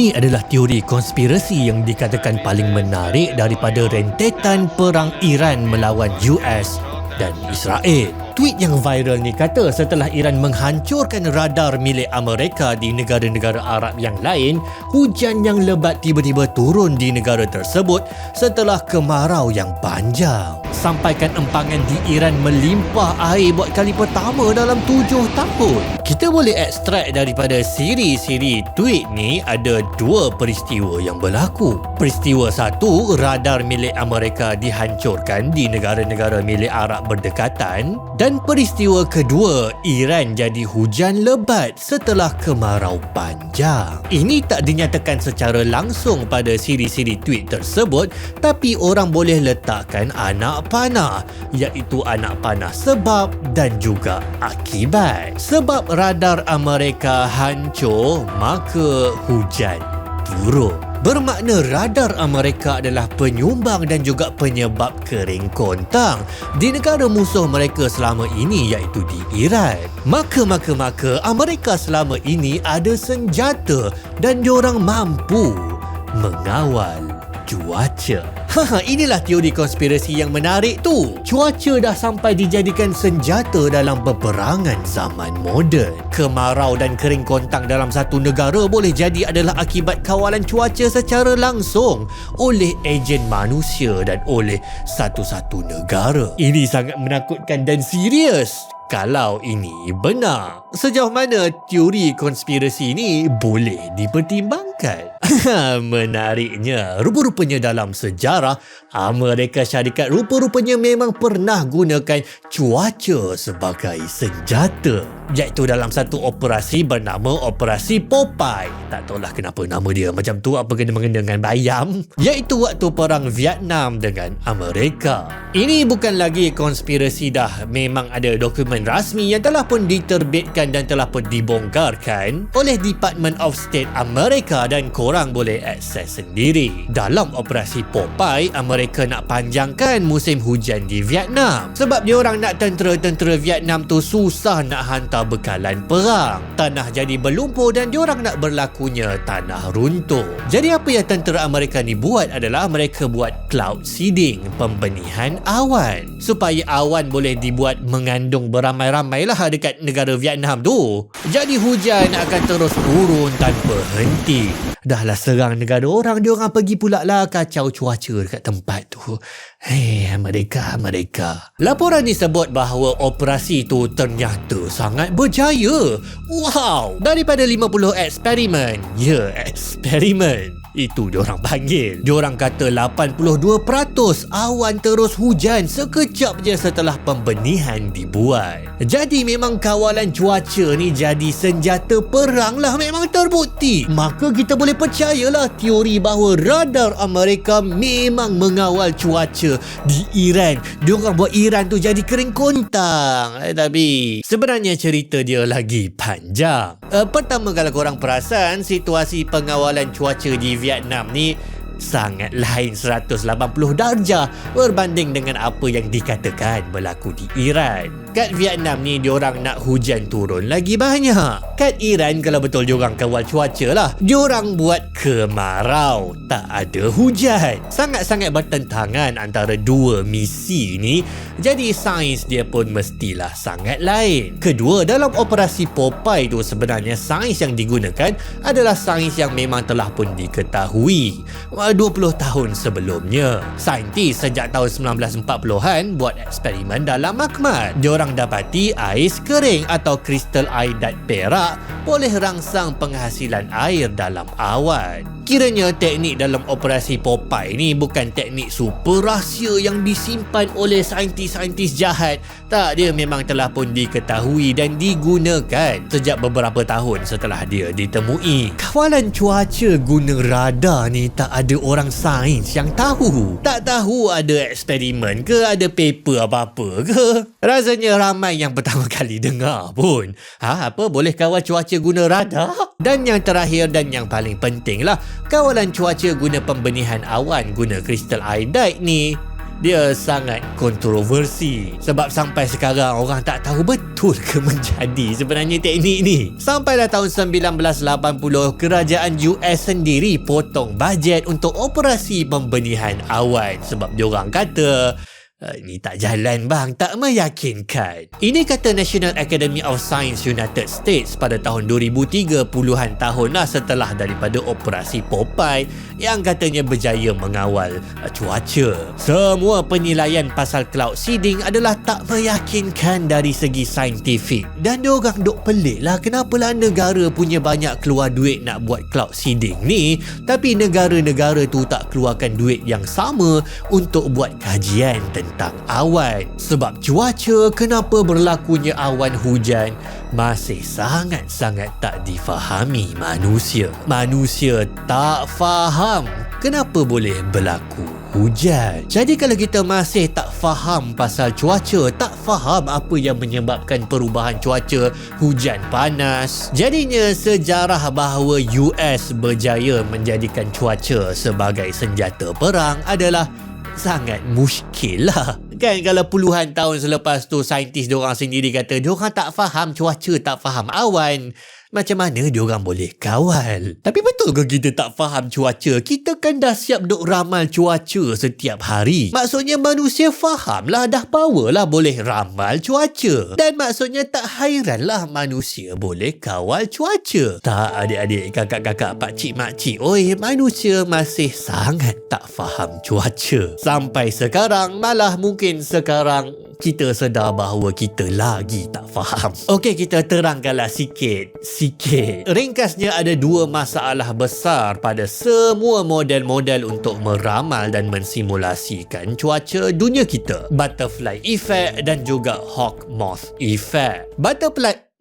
Ini adalah teori konspirasi yang dikatakan paling menarik daripada rentetan perang Iran melawan US dan Israel. Tweet yang viral ni kata setelah Iran menghancurkan radar milik Amerika di negara-negara Arab yang lain, hujan yang lebat tiba-tiba turun di negara tersebut setelah kemarau yang panjang. Sampaikan empangan di Iran melimpah air buat kali pertama dalam 7 tahun. Kita boleh ekstrak daripada siri-siri tweet ni ada 2 peristiwa yang berlaku. Peristiwa 1, radar milik Amerika dihancurkan di negara-negara milik Arab berdekatan, dan peristiwa kedua, Iran jadi hujan lebat setelah kemarau panjang. Ini tak dinyatakan secara langsung pada siri-siri tweet tersebut, tapi orang boleh letakkan anak panah, iaitu anak panah sebab dan juga akibat. Sebab radar Amerika hancur, maka hujan turun. Bermakna radar Amerika adalah penyumbang dan juga penyebab kering kontang di negara musuh mereka selama ini, iaitu di Iran. Maka Amerika selama ini ada senjata dan diorang mampu mengawal cuaca. Inilah teori konspirasi yang menarik tu. Cuaca dah sampai dijadikan senjata dalam peperangan zaman moden. Kemarau dan kering kontang dalam satu negara boleh jadi adalah akibat kawalan cuaca secara langsung oleh ejen manusia dan oleh satu-satu negara. Ini sangat menakutkan dan serius kalau ini benar. Sejauh mana teori konspirasi ini boleh dipertimbangkan? Menariknya, rupa-rupanya dalam sejarah, Amerika Syarikat rupa-rupanya memang pernah gunakan cuaca sebagai senjata, iaitu dalam satu operasi bernama Operasi Popeye. Tak tahulah kenapa nama dia macam tu, apa kena-mengena dengan bayam, iaitu waktu perang Vietnam dengan Amerika. Ini bukan lagi konspirasi dah, memang ada dokumen rasmi yang telah pun diterbitkan dan telah pun dibongkarkan oleh Department of State Amerika dan korang boleh akses sendiri. Dalam Operasi Popeye, Amerika nak panjangkan musim hujan di Vietnam sebab diorang nak tentera-tentera Vietnam tu susah nak hantar bekalan perang. Tanah jadi berlumpur dan diorang nak berlakunya tanah runtuh. Jadi apa yang tentera Amerika ni buat adalah mereka buat cloud seeding, pembenihan awan, supaya awan boleh dibuat mengandung beramai-ramai lah dekat negara Vietnam tu. Jadi hujan akan terus turun tanpa henti. Dahlah serang negara orang, diorang pergi pula lah kacau cuaca dekat tempat tu. Amerika. Laporan ni sebut bahawa operasi tu ternyata sangat berjaya. Wow! Daripada 50 eksperimen. Eksperimen. Itu diorang panggil. Diorang kata 82% awan terus hujan sekejap je setelah pembenihan dibuat. Jadi memang kawalan cuaca ni jadi senjata perang lah, memang terbukti. Maka kita boleh percayalah teori bahawa radar Amerika memang mengawal cuaca di Iran. Diorang buat Iran tu jadi kering kontang. Tapi sebenarnya cerita dia lagi panjang. Pertama, kalau korang perasan, situasi pengawalan cuaca di Vietnam ni sangat lain 180 darjah berbanding dengan apa yang dikatakan berlaku di Iran. Kat Vietnam ni diorang nak hujan turun lagi banyak. Kat Iran kalau betul diorang kawal cuaca lah, diorang buat kemarau, tak ada hujan. Sangat-sangat bertentangan antara dua misi ni. Jadi sains dia pun mestilah sangat lain. Kedua, dalam Operasi Popeye tu sebenarnya sains yang digunakan adalah sains yang memang telah pun diketahui 20 tahun sebelumnya. Saintis sejak tahun 1940-an buat eksperimen dalam makmat. Diorang dapati ais kering atau kristal air dan perak boleh rangsang penghasilan air dalam awan. Kiranya teknik dalam Operasi Popeye ni bukan teknik super rahsia yang disimpan oleh saintis-saintis jahat. Tak, dia memang telah pun diketahui dan digunakan sejak beberapa tahun setelah dia ditemui. Kawalan cuaca guna radar ni tak ada orang sains yang tahu. Tak tahu ada eksperimen ke, ada paper apa-apa ke. Rasanya ramai yang pertama kali dengar pun. Apa boleh kawal cuaca guna radar? Dan yang terakhir dan yang paling penting lah, kawalan cuaca guna pembenihan awan guna kristal iodide ni dia sangat kontroversi sebab sampai sekarang orang tak tahu betul ke menjadi sebenarnya teknik ni. Sampailah tahun 1980, kerajaan US sendiri potong bajet untuk operasi pembenihan awan sebab diorang kata ini tak jalan bang, tak meyakinkan. Ini kata National Academy of Science United States pada tahun 2030-an tahun lah setelah daripada operasi Popeye yang katanya berjaya mengawal cuaca. Semua penilaian pasal cloud seeding adalah tak meyakinkan dari segi saintifik. Dan diorang duk pelik lah kenapalah negara punya banyak keluar duit nak buat cloud seeding ni, tapi negara-negara tu tak keluarkan duit yang sama untuk buat kajian tentang awan. Sebab cuaca, kenapa berlakunya awan hujan masih sangat-sangat tak difahami manusia. Manusia tak faham kenapa boleh berlaku hujan. Jadi kalau kita masih tak faham pasal cuaca, tak faham apa yang menyebabkan perubahan cuaca, hujan panas, jadinya sejarah bahawa US berjaya menjadikan cuaca sebagai senjata perang adalah sangat muskil lah. Kan kalau puluhan tahun selepas tu saintis diorang sendiri kata diorang tak faham cuaca, tak faham awan, macam mana diorang boleh kawal? Tapi betul ke kita tak faham cuaca? Kita kan dah siap duk ramal cuaca setiap hari. Maksudnya manusia faham lah, dah power lah boleh ramal cuaca. Dan maksudnya tak hairan lah manusia boleh kawal cuaca. Tak adik-adik, kakak-kakak, pakcik-makcik, oi, manusia masih sangat tak faham cuaca. Sampai sekarang, malah mungkin sekarang kita sedar bahawa kita lagi tak faham. Okey, kita terangkanlah sikit. Ringkasnya ada dua masalah besar pada semua model-model untuk meramal dan mensimulasikan cuaca dunia kita. Butterfly effect dan juga hawk moth effect.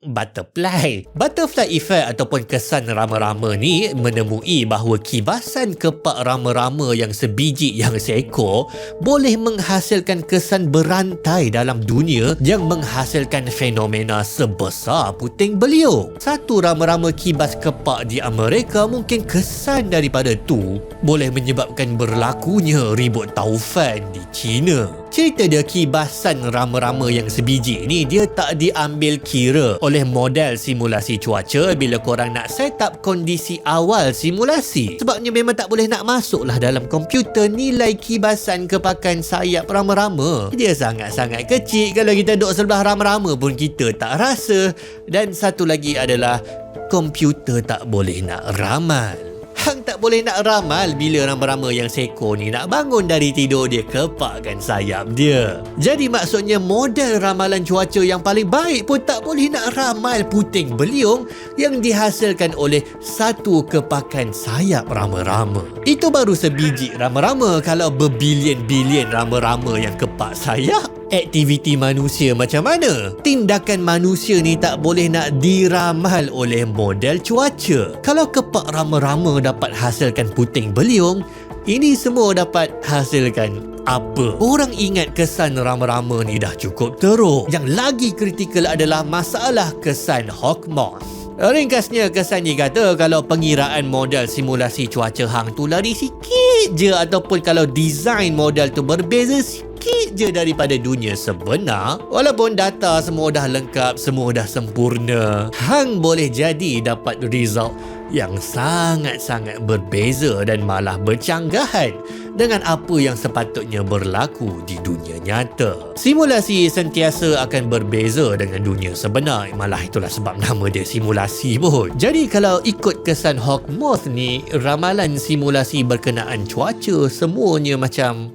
Butterfly effect ataupun kesan rama-rama ni menemui bahawa kibasan kepak rama-rama yang sebiji yang seekor boleh menghasilkan kesan berantai dalam dunia yang menghasilkan fenomena sebesar puting beliung. Satu rama-rama kibas kepak di Amerika, mungkin kesan daripada tu boleh menyebabkan berlakunya ribut taufan di China. Cerita dia kibasan rama-rama yang sebiji ni dia tak diambil kira oleh model simulasi cuaca bila korang nak set up kondisi awal simulasi. Sebabnya memang tak boleh nak masuklah dalam komputer nilai kibasan kepakan sayap rama-rama. Dia sangat-sangat kecil, kalau kita duduk sebelah rama-rama pun kita tak rasa. Dan satu lagi adalah komputer tak boleh nak ramal. Hang tak boleh nak ramal bila rama-rama yang seekor ni nak bangun dari tidur dia kepakkan sayap dia. Jadi maksudnya model ramalan cuaca yang paling baik pun tak boleh nak ramal puting beliung yang dihasilkan oleh satu kepakan sayap rama-rama. Itu baru sebiji rama-rama, kalau berbilion-bilion rama-rama yang kepak sayap, aktiviti manusia macam mana? Tindakan manusia ni tak boleh nak diramal oleh model cuaca. Kalau kepak rama-rama dapat hasilkan puting beliung, ini semua dapat hasilkan apa? Orang ingat kesan rama-rama ni dah cukup teruk. Yang lagi kritikal adalah masalah kesan hawk moth. Ringkasnya, kesan ni kata kalau pengiraan model simulasi cuaca hang tu lari sikit je, ataupun kalau design model tu berbeza sikit je daripada dunia sebenar, walaupun data semua dah lengkap, semua dah sempurna, hang boleh jadi dapat result yang sangat-sangat berbeza dan malah bercanggahan dengan apa yang sepatutnya berlaku di dunia nyata. Simulasi sentiasa akan berbeza dengan dunia sebenar, malah itulah sebab nama dia simulasi pun. Jadi kalau ikut kesan hawk moth ni, ramalan simulasi berkenaan cuaca semuanya macam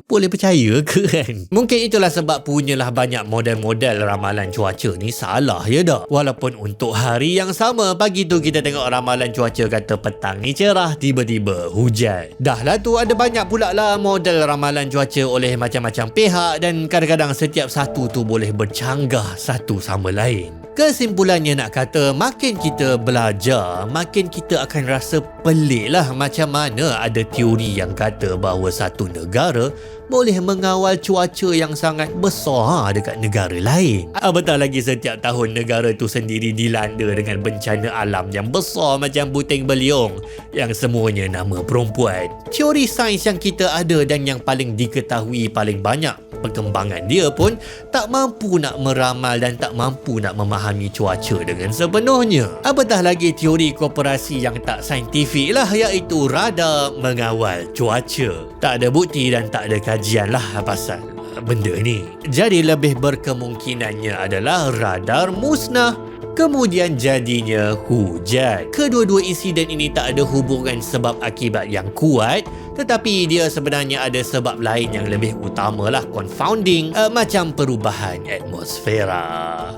boleh percaya ke kan? Mungkin itulah sebab punyalah banyak model-model ramalan cuaca ni salah ya dah. Walaupun untuk hari yang sama, pagi tu kita tengok ramalan cuaca kata petang ni cerah, tiba-tiba hujan. Dah lah tu ada banyak pula lah model ramalan cuaca oleh macam-macam pihak, dan kadang-kadang setiap satu tu boleh bercanggah satu sama lain. Kesimpulannya nak kata, makin kita belajar, makin kita akan rasa pelik lah macam mana ada teori yang kata bahawa satu negara boleh mengawal cuaca yang sangat besar dekat negara lain. Apatah lagi setiap tahun negara tu sendiri dilanda dengan bencana alam yang besar macam puting beliung yang semuanya nama perempuan. Teori sains yang kita ada dan yang paling diketahui paling banyak perkembangan dia pun tak mampu nak meramal dan tak mampu nak memahami cuaca dengan sepenuhnya. Apatah lagi teori korporasi yang tak saintifik lah, iaitu radar mengawal cuaca. Tak ada bukti dan tak ada kajian lah pasal benda ni. Jadi lebih berkemungkinannya adalah radar musnah, kemudian jadinya hujan. Kedua-dua insiden ini tak ada hubungan sebab akibat yang kuat, tetapi dia sebenarnya ada sebab lain yang lebih utama lah, confounding, macam perubahan atmosfera.